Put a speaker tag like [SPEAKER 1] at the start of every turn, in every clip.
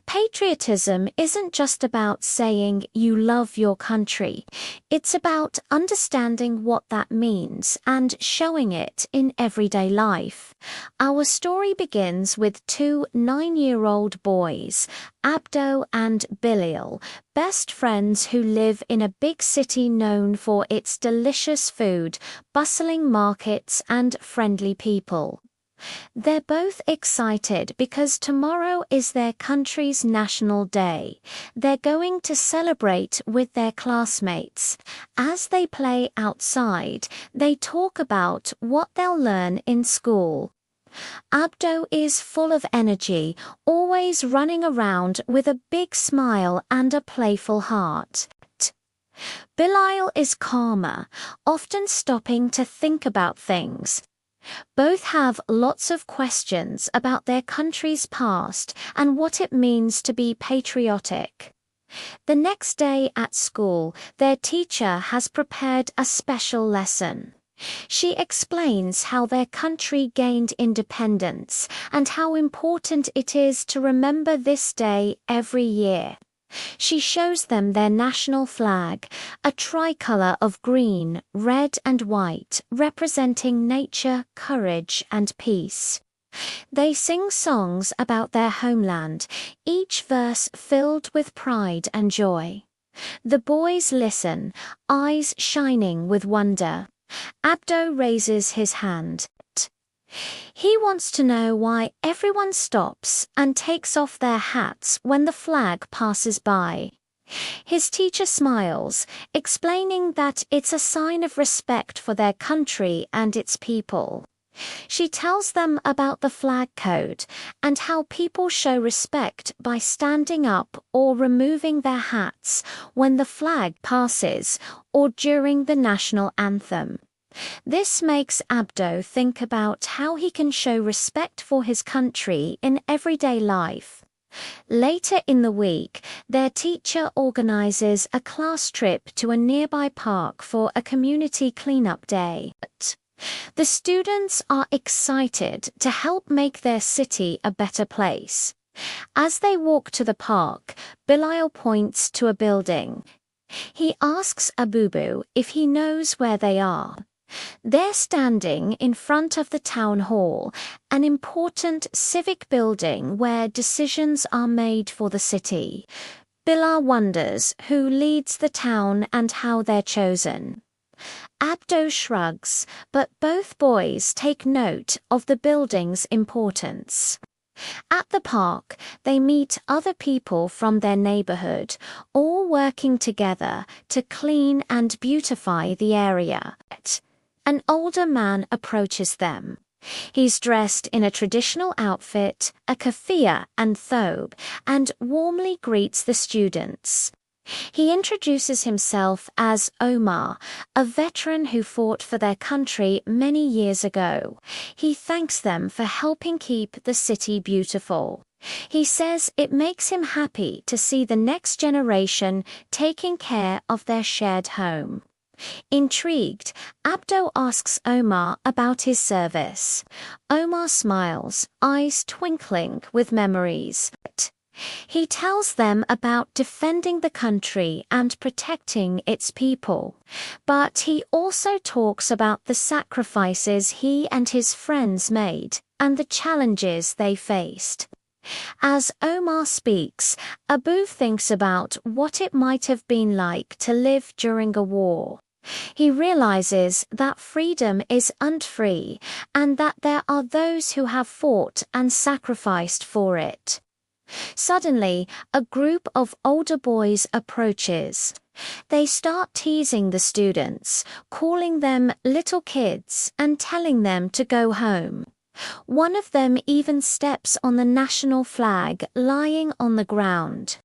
[SPEAKER 1] Patriotism isn't just about saying you love your country. It's about understanding what that means and showing it in everyday life. Our story begins with two 9-year-old boys, Abdo and Bilal, best friends who live in a big city known for its delicious food, bustling markets, and friendly people. They're both excited because tomorrow is their country's national day. They're going to celebrate with their classmates. As they play outside, they talk about what they'll learn in school. Abdo is full of energy, always running around with a big smile and a playful heart. Bilal is calmer, often stopping to think about things. Both have lots of questions about their country's past and what it means to be patriotic. The next day at school, their teacher has prepared a special lesson. She explains how their country gained independence and how important it is to remember this day every year. She shows them their national flag, a tricolor of green, red and white, representing nature, courage and peace. They sing songs about their homeland, each verse filled with pride and joy. The boys listen, eyes shining with wonder. Abdo raises his hand. He wants to know why everyone stops and takes off their hats when the flag passes by. His teacher smiles, explaining that it's a sign of respect for their country and its people. She tells them about the flag code and how people show respect by standing up or removing their hats when the flag passes or during the national anthem. This makes Abdo think about how he can show respect for his country in everyday life. Later in the week, their teacher organizes a class trip to a nearby park for a community cleanup day. The students are excited to help make their city a better place. As they walk to the park, Bilal points to a building. He asks Abubu if he knows where they are. They're standing in front of the town hall, an important civic building where decisions are made for the city. Bilal wonders who leads the town and how they're chosen. Abdo shrugs, but both boys take note of the building's importance. At the park, they meet other people from their neighborhood, all working together to clean and beautify the area. An older man approaches them. He's dressed in a traditional outfit, a keffiyeh and thobe, and warmly greets the students. He introduces himself as Omar, a veteran who fought for their country many years ago. He thanks them for helping keep the city beautiful. He says it makes him happy to see the next generation taking care of their shared home. Intrigued, Abdo asks Omar about his service. Omar smiles, eyes twinkling with memories. He tells them about defending the country and protecting its people. But he also talks about the sacrifices he and his friends made and the challenges they faced. As Omar speaks, Abu thinks about what it might have been like to live during a war. He realizes that freedom is unfree and that there are those who have fought and sacrificed for it. Suddenly, a group of older boys approaches. They start teasing the students, calling them little kids and telling them to go home. One of them even steps on the national flag lying on the ground.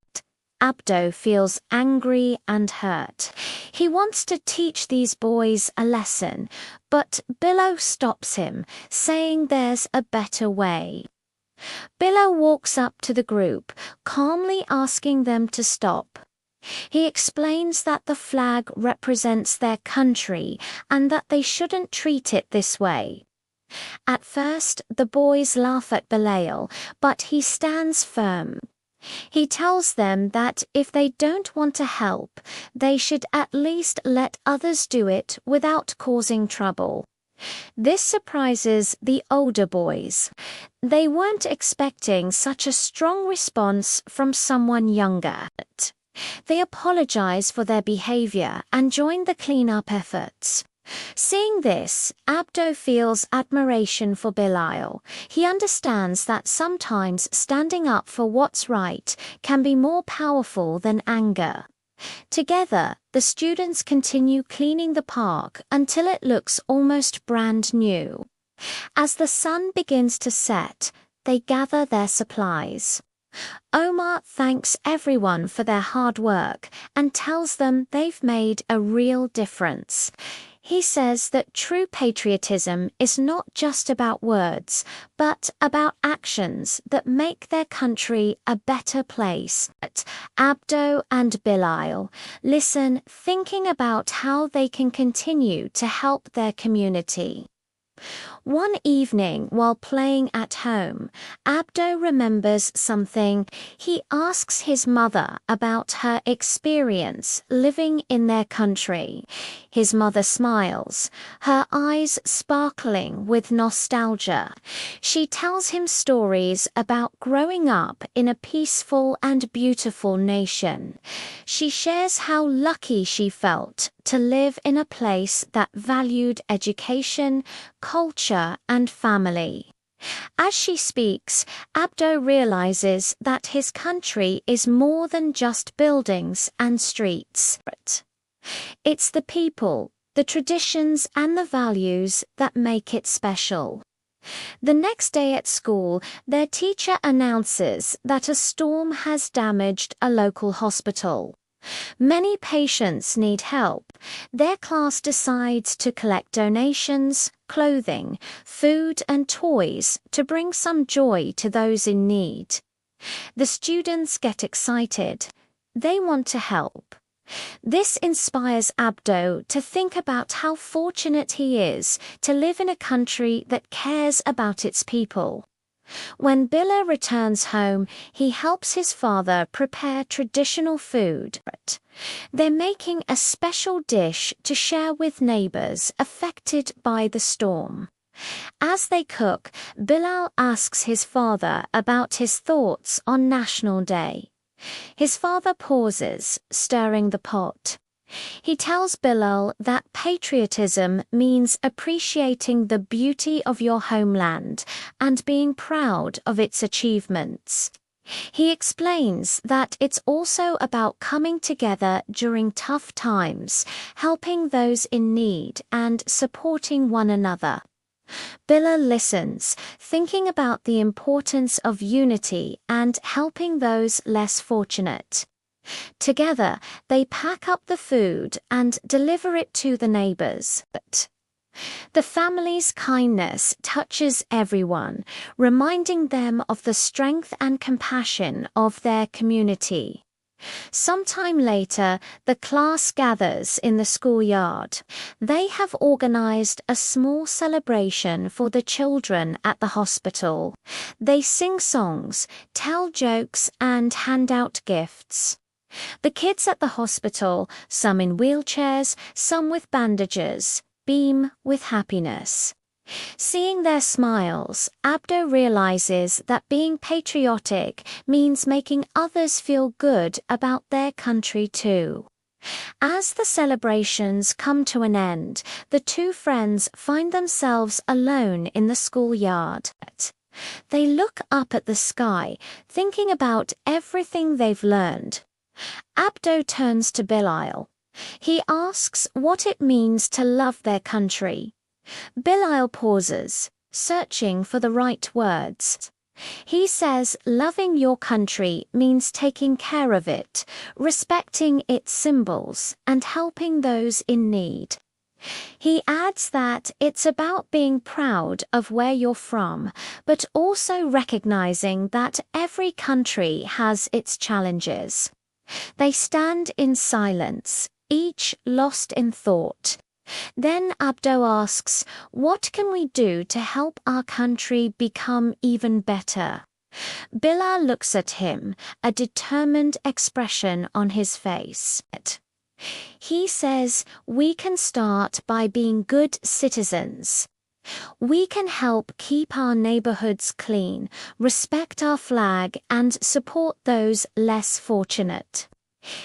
[SPEAKER 1] Abdo feels angry and hurt. He wants to teach these boys a lesson, but Bilal stops him, saying there's a better way. Bilal walks up to the group, calmly asking them to stop. He explains that the flag represents their country and that they shouldn't treat it this way. At first, the boys laugh at Belial, but he stands firm. He tells them that if they don't want to help, they should at least let others do it without causing trouble. This surprises the older boys. They weren't expecting such a strong response from someone younger. They apologize for their behavior and join the cleanup efforts. Seeing this, Abdo feels admiration for Belial. He understands that sometimes standing up for what's right can be more powerful than anger. Together, the students continue cleaning the park until it looks almost brand new. As the sun begins to set, they gather their supplies. Omar thanks everyone for their hard work and tells them they've made a real difference. He says that true patriotism is not just about words, but about actions that make their country a better place. Abdo and Belial listen, thinking about how they can continue to help their community. One evening, while playing at home, Abdo remembers something. He asks his mother about her experience living in their country. His mother smiles, her eyes sparkling with nostalgia. She tells him stories about growing up in a peaceful and beautiful nation. She shares how lucky she felt to live in a place that valued education, culture, and family. As she speaks, Abdo realizes that his country is more than just buildings and streets. It's the people, the traditions, and the values that make it special. The next day at school, their teacher announces that a storm has damaged a local hospital. Many patients need help. Their class decides to collect donations, clothing, food, and toys to bring some joy to those in need. The students get excited. They want to help. This inspires Abdo to think about how fortunate he is to live in a country that cares about its people. When Billa returns home, he helps his father prepare traditional food. They're making a special dish to share with neighbors affected by the storm. As they cook, Bilal asks his father about his thoughts on National Day. His father pauses, stirring the pot. He tells Bilal that patriotism means appreciating the beauty of your homeland and being proud of its achievements. He explains that it's also about coming together during tough times, helping those in need and supporting one another. Bilal listens, thinking about the importance of unity and helping those less fortunate. Together, they pack up the food and deliver it to the neighbors. The family's kindness touches everyone, reminding them of the strength and compassion of their community. Sometime later, the class gathers in the schoolyard. They have organized a small celebration for the children at the hospital. They sing songs, tell jokes, and hand out gifts. The kids at the hospital, some in wheelchairs, some with bandages, beam with happiness. Seeing their smiles, Abdo realizes that being patriotic means making others feel good about their country too. As the celebrations come to an end, the two friends find themselves alone in the schoolyard. They look up at the sky, thinking about everything they've learned. Abdo turns to Belial. He asks what it means to love their country. Belial pauses, searching for the right words. He says loving your country means taking care of it, respecting its symbols, and helping those in need. He adds that it's about being proud of where you're from, but also recognizing that every country has its challenges. They stand in silence, each lost in thought. Then Abdo asks, what can we do to help our country become even better? Bilal looks at him, a determined expression on his face. He says, we can start by being good citizens. We can help keep our neighborhoods clean, respect our flag, and support those less fortunate.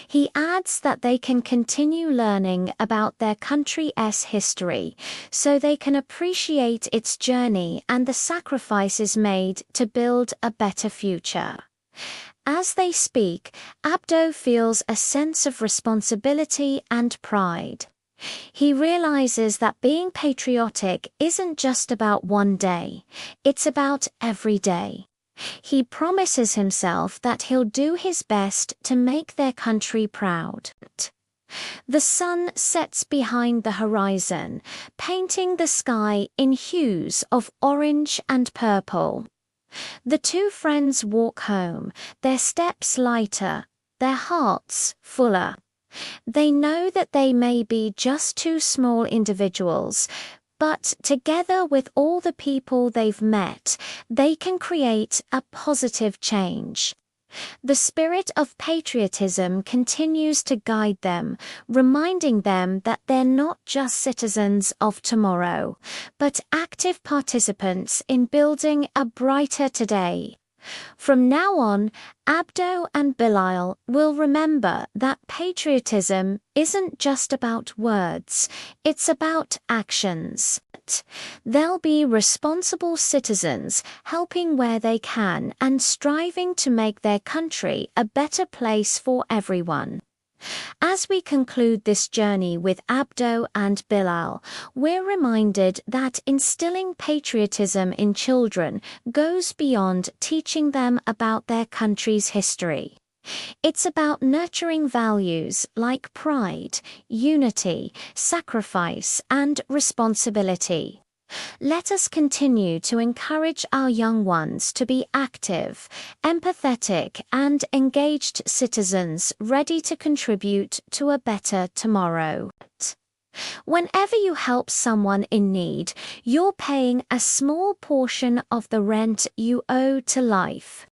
[SPEAKER 1] He adds that they can continue learning about their country's history, so they can appreciate its journey and the sacrifices made to build a better future. As they speak, Abdo feels a sense of responsibility and pride. He realizes that being patriotic isn't just about one day, it's about every day. He promises himself that he'll do his best to make their country proud. The sun sets behind the horizon, painting the sky in hues of orange and purple. The two friends walk home, their steps lighter, their hearts fuller. They know that they may be just two small individuals, but together with all the people they've met, they can create a positive change. The spirit of patriotism continues to guide them, reminding them that they're not just citizens of tomorrow, but active participants in building a brighter today. From now on, Abdo and Bilal will remember that patriotism isn't just about words, it's about actions. They'll be responsible citizens, helping where they can and striving to make their country a better place for everyone. As we conclude this journey with Abdo and Bilal, we're reminded that instilling patriotism in children goes beyond teaching them about their country's history. It's about nurturing values like pride, unity, sacrifice, and responsibility. Let us continue to encourage our young ones to be active, empathetic, and engaged citizens ready to contribute to a better tomorrow. Whenever you help someone in need, you're paying a small portion of the rent you owe to life.